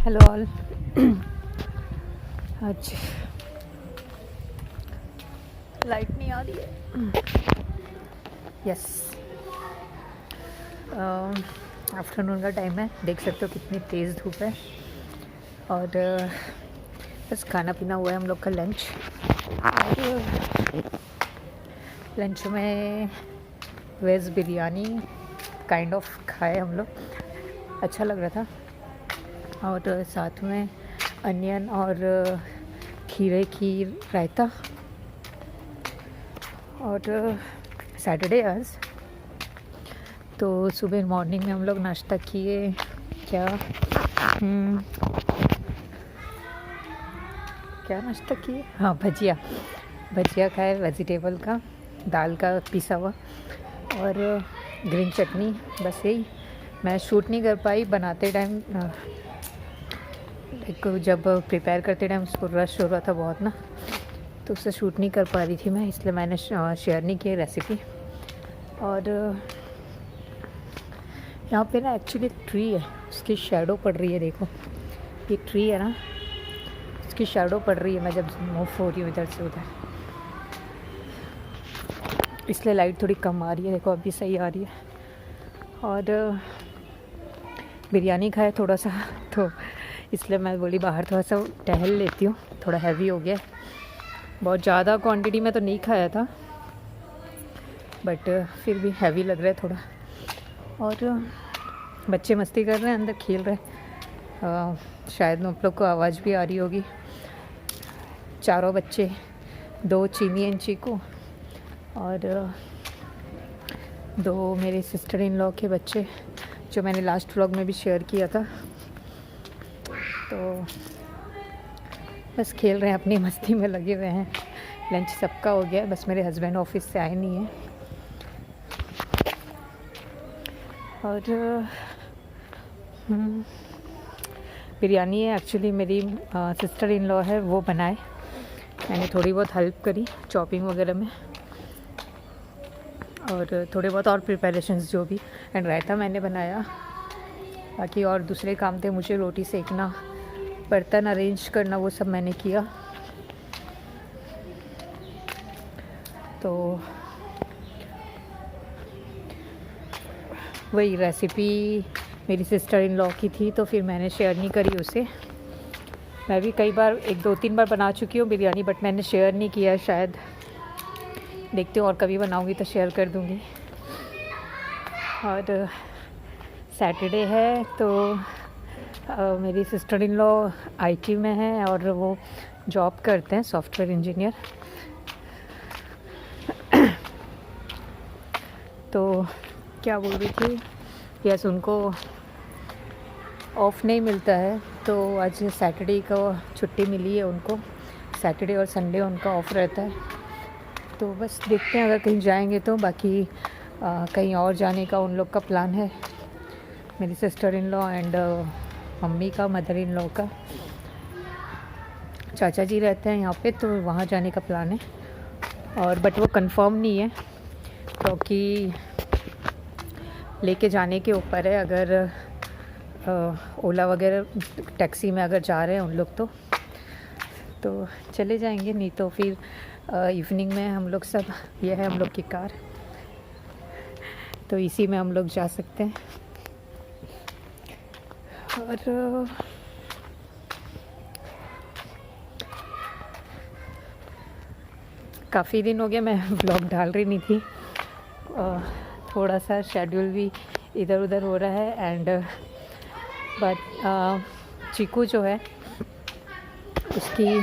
Hello all. आज light नहीं आ रही है। यस, आफ्टरनून का टाइम है, देख सकते हो कितनी तेज़ धूप है। और बस खाना पीना हुआ है हम लोग का लंच। और लंच में वेज बिरयानी काइंड ऑफ खाए हम लोग, अच्छा लग रहा था। और साथ में अनियन और खीरे की रायता। और सैटरडे आज तो सुबह मॉर्निंग में हम लोग नाश्ता किए। क्या क्या नाश्ता किए? हाँ, भजिया खाए, वेजिटेबल का, दाल का पिसा हुआ और ग्रीन चटनी। बस यही। मैं शूट नहीं कर पाई बनाते टाइम, जब प्रिपेयर करते टाइम उसको रश हो रहा था बहुत ना, तो उससे शूट नहीं कर पा रही थी मैं, इसलिए मैंने शेयर नहीं की रेसिपी। और यहाँ पे ना एक्चुअली ट्री है, उसकी शैडो पड़ रही है। देखो ये ट्री है ना, उसकी शैडो पड़ रही है मैं जब मूव हो रही हूँ इधर से उधर, इसलिए लाइट थोड़ी कम आ रही है। देखो अभी सही आ रही है। और बिरयानी खाया थोड़ा सा, तो इसलिए मैं बोली बाहर थोड़ा सा टहल लेती हूँ, थोड़ा हैवी हो गया। बहुत ज़्यादा क्वांटिटी में तो नहीं खाया था, बट फिर भी हैवी लग रहा है थोड़ा। और बच्चे मस्ती कर रहे हैं, अंदर खेल रहे हैं। शायद आप लोग को आवाज़ भी आ रही होगी। चारों बच्चे, 2 चीनी एंड चीकू और 2 मेरे सिस्टर इन लॉ के बच्चे, जो मैंने लास्ट व्लॉग में भी शेयर किया था। तो बस खेल रहे हैं, अपनी मस्ती में लगे हुए हैं। लंच सबका हो गया है, बस मेरे हस्बैंड ऑफिस से आए नहीं हैं। और बिरयानी है एक्चुअली मेरी सिस्टर इन लॉ है वो बनाए, मैंने थोड़ी बहुत हेल्प करी चॉपिंग वगैरह में, और थोड़े बहुत और प्रिपरेशंस जो भी। एंड रायता मैंने बनाया, बाकी और दूसरे काम थे, मुझे रोटी सेकना, बर्तन अरेंज करना, वो सब मैंने किया। तो वही रेसिपी मेरी सिस्टर इन लॉ की थी, तो फिर मैंने शेयर नहीं करी उसे। मैं भी कई बार 1-2-3 बार बना चुकी हूँ बिरयानी, बट मैंने शेयर नहीं किया। शायद देखती हूँ, और कभी बनाऊँगी तो शेयर कर दूँगी। और सैटरडे है तो मेरी सिस्टर इन लॉ IT में है और वो जॉब करते हैं, सॉफ्टवेयर इंजीनियर। तो क्या बोल रही थी, यस, उनको ऑफ नहीं मिलता है, तो आज सैटरडे को छुट्टी मिली है उनको। सैटरडे और संडे उनका ऑफ रहता है। तो बस देखते हैं अगर कहीं जाएंगे तो, बाकी कहीं और जाने का उन लोग का प्लान है, मेरी sister in law and mummy का, मदर इन लॉ का। चाचा जी रहते हैं यहाँ पे, तो वहाँ जाने का प्लान है। और बट वो कंफर्म नहीं है, क्योंकि लेके जाने के ऊपर है। अगर ओला वगैरह टैक्सी में अगर जा रहे हैं उन लोग तो चले जाएंगे, नहीं तो फिर इवनिंग में हम लोग सब, ये है हम लोग की कार, तो इसी में हम लोग जा सकते हैं। और काफ़ी दिन हो गया मैं व्लॉग डाल रही नहीं थी, थोड़ा सा शेड्यूल भी इधर उधर हो रहा है। एंड बट चीकू जो है उसकी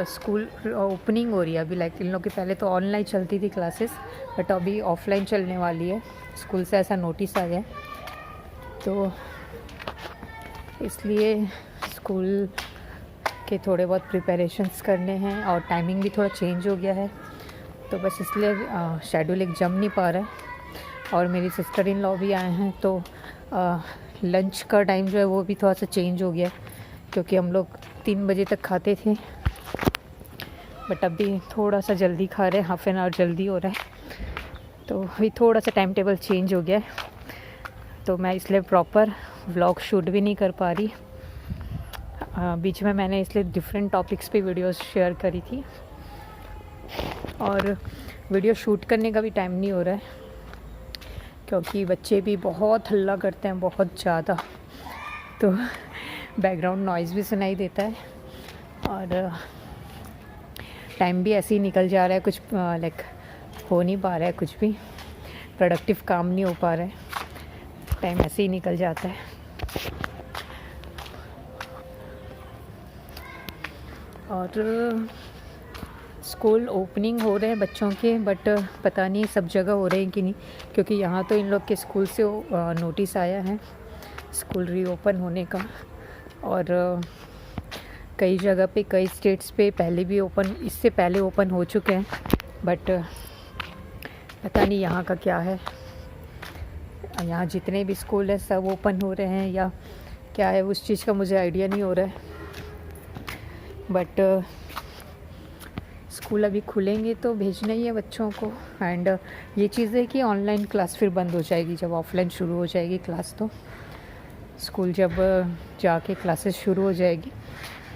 स्कूल ओपनिंग हो रही है अभी। लाइक इन लोग की पहले तो ऑनलाइन चलती थी क्लासेस, बट अभी ऑफलाइन चलने वाली है, स्कूल से ऐसा नोटिस आ गया। तो इसलिए स्कूल के थोड़े बहुत प्रिपरेशंस करने हैं, और टाइमिंग भी थोड़ा चेंज हो गया है, तो बस इसलिए शेड्यूल एक जम नहीं पा रहा है। और मेरी सिस्टर इन लॉ भी आए हैं, तो लंच का टाइम जो है वो भी थोड़ा सा चेंज हो गया, क्योंकि हम लोग 3 बजे तक खाते थे, बट अभी थोड़ा सा जल्दी खा रहे हैं, हाफ एन आवर जल्दी हो रहा है, तो अभी थोड़ा सा टाइम टेबल चेंज हो गया है। तो मैं इसलिए प्रॉपर व्लॉग शूट भी नहीं कर पा रही। बीच में मैंने इसलिए डिफरेंट टॉपिक्स पे वीडियोस शेयर करी थी और वीडियो शूट करने का भी टाइम नहीं हो रहा है क्योंकि बच्चे भी बहुत हल्ला करते हैं, बहुत ज़्यादा, तो बैकग्राउंड नॉइज़ भी सुनाई देता है और टाइम भी ऐसे ही निकल जा रहा है, कुछ लाइक हो नहीं पा रहा है, कुछ भी प्रोडक्टिव काम नहीं हो पा रहा है, टाइम ऐसे ही निकल जाता है। और स्कूल ओपनिंग हो रहे हैं बच्चों के, बट पता नहीं सब जगह हो रहे हैं कि नहीं, क्योंकि यहाँ तो इन लोग के स्कूल से नोटिस आया है स्कूल रीओपन होने का। और कई जगह पे, कई स्टेट्स पे पहले भी ओपन, इससे पहले ओपन हो चुके हैं, बट पता नहीं यहाँ का क्या है। यहाँ जितने भी स्कूल हैं सब ओपन हो रहे हैं या क्या है, उस चीज़ का मुझे आइडिया नहीं हो रहा है। बट स्कूल अभी खुलेंगे तो भेजना ही है बच्चों को। एंड ये चीज़ है कि ऑनलाइन क्लास फिर बंद हो जाएगी जब ऑफलाइन शुरू हो जाएगी क्लास। तो स्कूल जब जाके क्लासेस शुरू हो जाएगी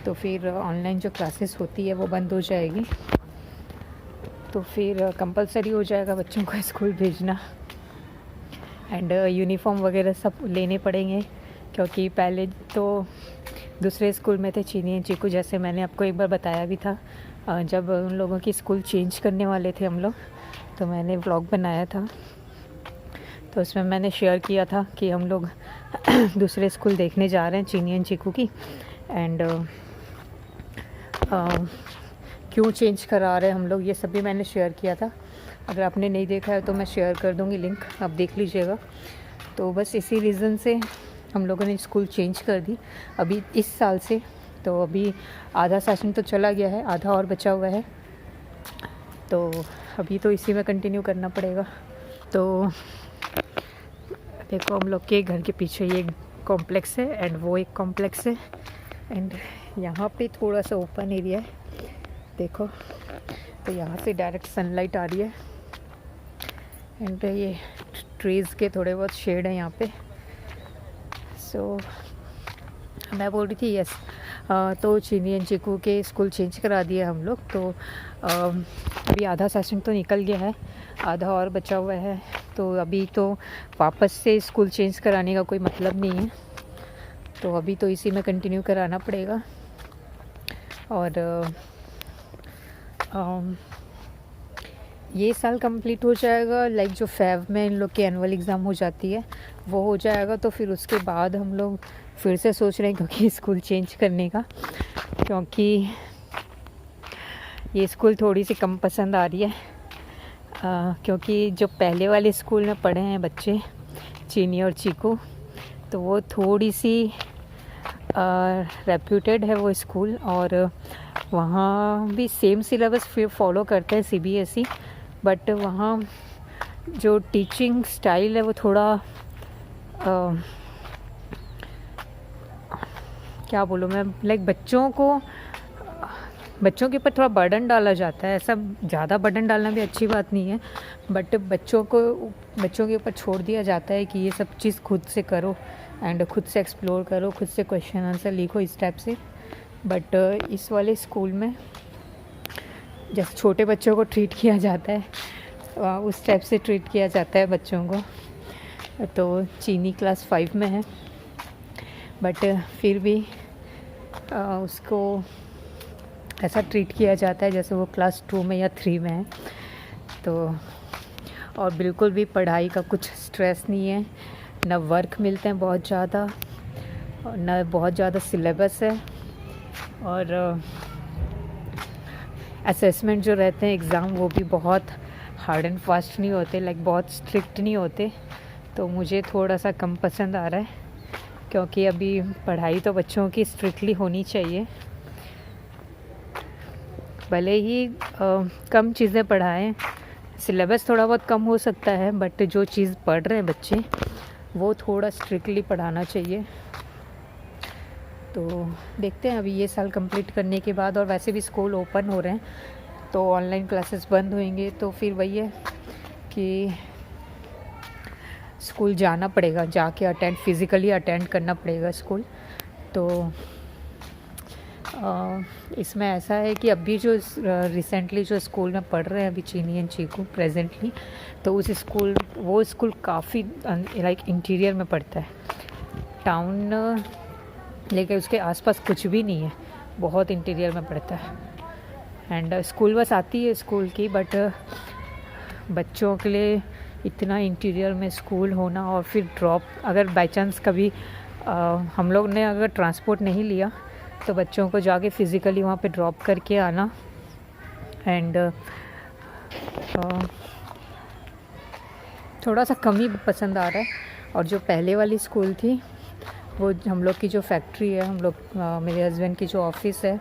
तो फिर ऑनलाइन जो क्लासेस होती है वो बंद हो जाएगी, तो फिर कंपलसरी हो जाएगा बच्चों को स्कूल भेजना। एंड यूनिफॉर्म वगैरह सब लेने पड़ेंगे, क्योंकि पहले तो दूसरे स्कूल में थे चीनी एंड चीकू, जैसे मैंने आपको एक बार बताया भी था। जब उन लोगों की स्कूल चेंज करने वाले थे हम लोग, तो मैंने व्लॉग बनाया था, तो उसमें मैंने शेयर किया था कि हम लोग दूसरे स्कूल देखने जा रहे हैं चीनी एंड चीकू की। एंड क्यों चेंज करा रहे हैं हम लोग, ये सब भी मैंने शेयर किया था। अगर आपने नहीं देखा है तो मैं शेयर कर दूँगी लिंक, आप देख लीजिएगा। तो बस इसी रीज़न से हम लोगों ने स्कूल चेंज कर दी अभी इस साल से। तो अभी आधा सेशन तो चला गया है, आधा और बचा हुआ है, तो अभी तो इसी में कंटिन्यू करना पड़ेगा। तो देखो हम लोग के घर के पीछे ये कॉम्प्लेक्स है एंड वो एक कॉम्प्लेक्स है, एंड यहाँ पे थोड़ा सा ओपन एरिया है, देखो, तो यहाँ से डायरेक्ट सनलाइट आ रही है। एंड ये ट्रीज़ के थोड़े बहुत शेड है यहाँ पे। सो मैं बोल रही थी, यस, तो चीनी एंड चीकू के स्कूल चेंज करा दिया हम लोग। तो अभी आधा सेशन तो निकल गया है, आधा और बचा हुआ है, तो अभी तो वापस से स्कूल चेंज कराने का कोई मतलब नहीं है, तो अभी तो इसी में कंटिन्यू कराना पड़ेगा। और ये साल कंप्लीट हो जाएगा, लाइक जो फेब में इन लोग की एनुअल एग्ज़ाम हो जाती है वो हो जाएगा, तो फिर उसके बाद हम लोग फिर से सोच रहे हैं क्योंकि स्कूल चेंज करने का, क्योंकि ये स्कूल थोड़ी सी कम पसंद आ रही है। क्योंकि जो पहले वाले स्कूल में पढ़े हैं बच्चे चीनी और चीकू, तो वो थोड़ी सी रेप्यूटेड है वो स्कूल, और वहाँ भी सेम सिलेबस फिर फॉलो करते हैं CBSE, बट वहाँ जो टीचिंग स्टाइल है वो थोड़ा क्या बोलूँ मैं, लाइक बच्चों के ऊपर थोड़ा बर्डन डाला जाता है। ऐसा ज़्यादा बर्डन डालना भी अच्छी बात नहीं है, बट बच्चों के ऊपर छोड़ दिया जाता है कि ये सब चीज़ खुद से करो एंड खुद से एक्सप्लोर करो, खुद से क्वेश्चन आंसर लिखो, इस टाइप से। बट इस वाले स्कूल में जैसे छोटे बच्चों को ट्रीट किया जाता है उस टाइप से ट्रीट किया जाता है बच्चों को। तो चीनी क्लास 5 में है, बट फिर भी उसको ऐसा ट्रीट किया जाता है जैसे वो क्लास 2 में या 3 में है। तो और बिल्कुल भी पढ़ाई का कुछ स्ट्रेस नहीं है, ना वर्क मिलते हैं बहुत ज़्यादा, और ना बहुत ज़्यादा सिलेबस है, और असेसमेंट जो रहते हैं एग्ज़ाम वो भी बहुत हार्ड एंड फास्ट नहीं होते, लाइक बहुत स्ट्रिक्ट नहीं होते। तो मुझे थोड़ा सा कम पसंद आ रहा है, क्योंकि अभी पढ़ाई तो बच्चों की स्ट्रिक्टली होनी चाहिए, भले ही कम चीज़ें पढ़ाएं, सिलेबस थोड़ा बहुत कम हो सकता है, बट जो चीज़ पढ़ रहे हैं बच्चे वो थोड़ा स्ट्रिक्टली पढ़ाना चाहिए। तो देखते हैं अभी ये साल कंप्लीट करने के बाद, और वैसे भी स्कूल ओपन हो रहे हैं तो ऑनलाइन क्लासेस बंद होंगे, तो फिर वही है कि स्कूल जाना पड़ेगा, जाके अटेंड फिज़िकली अटेंड करना पड़ेगा स्कूल। तो इसमें ऐसा है कि अभी जो रिसेंटली जो स्कूल में पढ़ रहे हैं अभी चीनी एंड चीकू प्रेजेंटली, तो उस स्कूल वो स्कूल काफ़ी लाइक इंटीरियर में पड़ता है, टाउन लेकिन उसके आसपास कुछ भी नहीं है, बहुत इंटीरियर में पड़ता है। एंड स्कूल बस आती है स्कूल की, बट बच्चों के लिए इतना इंटीरियर में स्कूल होना और फिर ड्रॉप, अगर बाई चांस कभी हम लोग ने अगर ट्रांसपोर्ट नहीं लिया तो बच्चों को जाके फ़िज़िकली वहाँ पे ड्रॉप करके आना। एंड थोड़ा सा कम ही पसंद आ रहा है। और जो पहले वाली स्कूल थी वो हम लोग की जो फैक्ट्री है, हम लोग मेरे हस्बैंड की जो ऑफिस है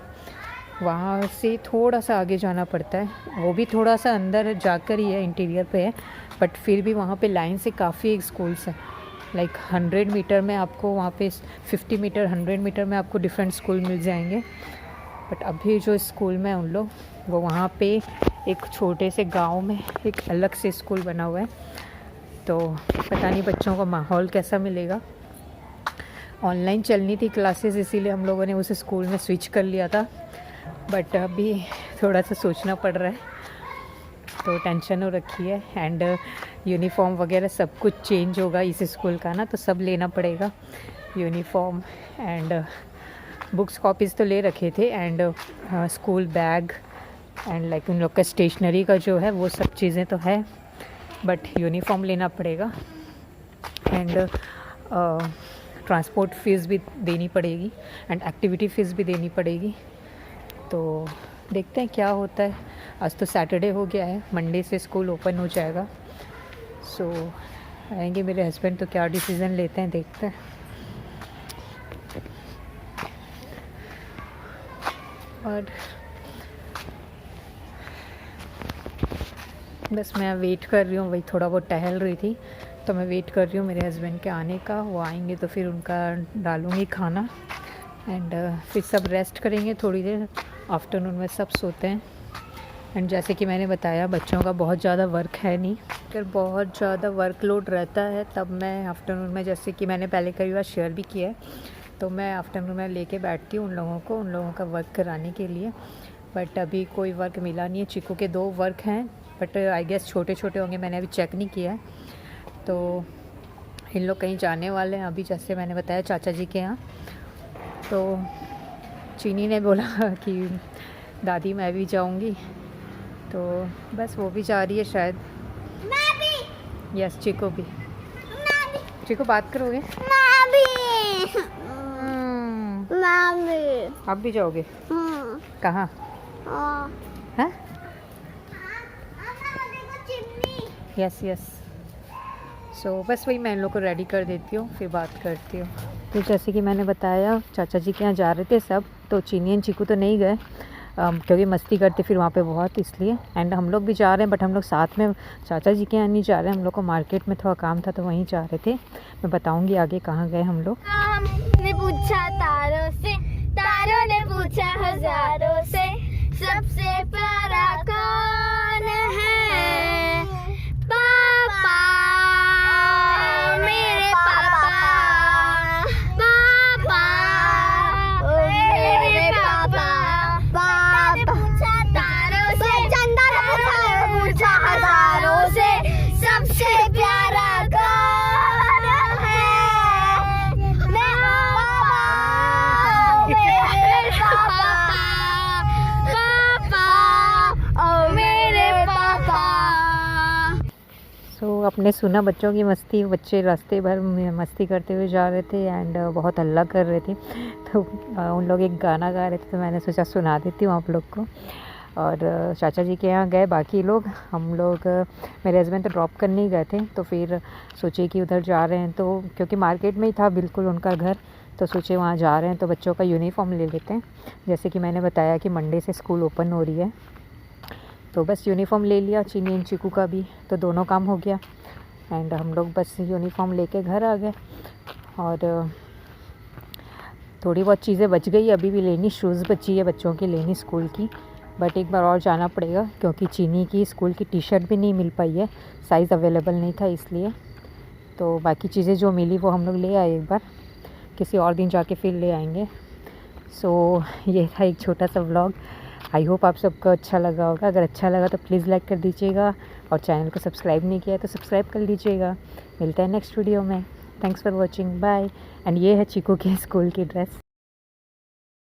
वहाँ से थोड़ा सा आगे जाना पड़ता है, वो भी थोड़ा सा अंदर जाकर ही है, इंटीरियर पे है, बट फिर भी वहाँ पे लाइन से काफ़ी स्कूल्स हैं। लाइक 100 मीटर में आपको वहाँ पे 50 मीटर 100 मीटर में आपको डिफरेंट स्कूल मिल जाएंगे। बट अभी जो स्कूल में उन लोग वो वहाँ पे एक छोटे से गांव में एक अलग से स्कूल बना हुआ है, तो पता नहीं बच्चों को माहौल कैसा मिलेगा। ऑनलाइन चलनी थी क्लासेस, इसीलिए हम लोगों ने उस स्कूल में स्विच कर लिया था, बट अभी थोड़ा सा सोचना पड़ रहा है, तो टेंशन हो रखी है। एंड यूनिफॉर्म वगैरह सब कुछ चेंज होगा इस स्कूल का ना, तो सब लेना पड़ेगा यूनिफॉर्म एंड बुक्स कॉपीज़ तो ले रखे थे, and school bag and like उन लोग का स्टेशनरी का जो है वो सब चीज़ें तो है, बट यूनिफॉर्म लेना पड़ेगा। एंड ट्रांसपोर्ट फ़ीस भी देनी पड़ेगी एंड एक्टिविटी फ़ीस भी देनी पड़ेगी। तो देखते हैं क्या होता है। आज तो सैटरडे हो गया है, मंडे से स्कूल ओपन हो जाएगा। सो आएंगे मेरे हस्बैंड तो क्या डिसीज़न लेते हैं देखते हैं। और बस मैं वेट कर रही हूँ, वही थोड़ा बहुत टहल रही थी, तो मैं वेट कर रही हूँ मेरे हस्बैंड के आने का। वो आएंगे तो फिर उनका डालूँगी खाना एंड फिर सब रेस्ट करेंगे थोड़ी देर। आफ्टरनून में सब सोते हैं। एंड जैसे कि मैंने बताया बच्चों का बहुत ज़्यादा वर्क है नहीं, अगर बहुत ज़्यादा वर्कलोड रहता है तब मैं आफ्टरनून में, जैसे कि मैंने पहले कई बार शेयर भी किया है, तो मैं आफ्टरनून में लेके बैठती हूँ उन लोगों का वर्क कराने के लिए। बट अभी कोई वर्क मिला नहीं है। चीकू के 2 वर्क हैं, बट आई गेस छोटे छोटे होंगे, मैंने अभी चेक नहीं किया है। तो इन लोग कहीं जाने वाले हैं अभी, जैसे मैंने बताया चाचा जी के यहाँ। तो चीनी ने बोला कि दादी मैं भी जाऊंगी, तो बस वो भी जा रही है शायद। मैं भी। यस चीकू भी। मैं भी। चीकू बात करोगे? मैं भी। मैं भी। आप भी जाओगे? कहाँ? हाँ? Yes yes. सो बस वही मैं इन लोग को रेडी कर देती हूँ, फिर बात करती हूँ। तो जैसे कि मैंने बताया चाचा जी के यहाँ जा रहे थे सब, तो चीनी एंड चीकू तो नहीं गए क्योंकि मस्ती करते फिर वहाँ पे बहुत, इसलिए। एंड हम लोग भी जा रहे हैं, बट हम लोग साथ में चाचा जी के यहाँ नहीं जा रहे हैं, हम लोग को मार्केट में थोड़ा काम था तो वहीं जा रहे थे। मैं बताऊँगी आगे कहाँ गए हम लोग। हमने पूछा तारों से, तारों ने पूछा हजारों से, सबसे प्यारा कौन है? पापा, मेरे पापा, पापा, मेरे पापा। पापा ने पूछा तारों से, चंदा ने पूछा हजारों से, सबसे प्यारा कौन है? मेरे पापा, पापा, ओ मेरे पापा। सो आपने सुना बच्चों की मस्ती, बच्चे रास्ते भर मस्ती करते हुए जा रहे थे एंड बहुत हल्ला कर रहे थे, तो उन लोग एक गाना गा रहे थे, तो मैंने सोचा सुना देती हूँ आप लोग को। और चाचा जी के यहाँ गए बाकी लोग, हम लोग मेरे हस्बैंड तो ड्रॉप करने ही गए थे, तो फिर सोचे कि उधर जा रहे हैं, तो क्योंकि मार्केट में ही था बिल्कुल उनका घर, तो सोचे वहाँ जा रहे हैं तो बच्चों का यूनिफॉर्म ले लेते हैं। जैसे कि मैंने बताया कि मंडे से स्कूल ओपन हो रही है, तो बस यूनिफॉर्म ले लिया चीनी एंड चीकू का भी, तो दोनों काम हो गया। एंड हम लोग बस यूनिफॉर्म लेके घर आ गए। और थोड़ी बहुत चीज़ें बच गई, अभी भी लेनी, शूज़ बची है बच्चों की लेनी स्कूल की, बट एक बार और जाना पड़ेगा क्योंकि चीनी की स्कूल की टी शर्ट भी नहीं मिल पाई है, साइज़ अवेलेबल नहीं था इसलिए। तो बाकी चीज़ें जो मिली वो हम लोग ले आए एक बार, किसी और दिन जाके फिर ले आएंगे। सो ये था एक छोटा सा व्लॉग। आई होप आप सबको अच्छा लगा होगा। अगर अच्छा लगा तो प्लीज़ लाइक कर दीजिएगा और चैनल को सब्सक्राइब नहीं किया है तो सब्सक्राइब कर लीजिएगा। मिलता है नेक्स्ट वीडियो में। Thanks for watching, bye. And ये है चीकू की स्कूल की ड्रेस।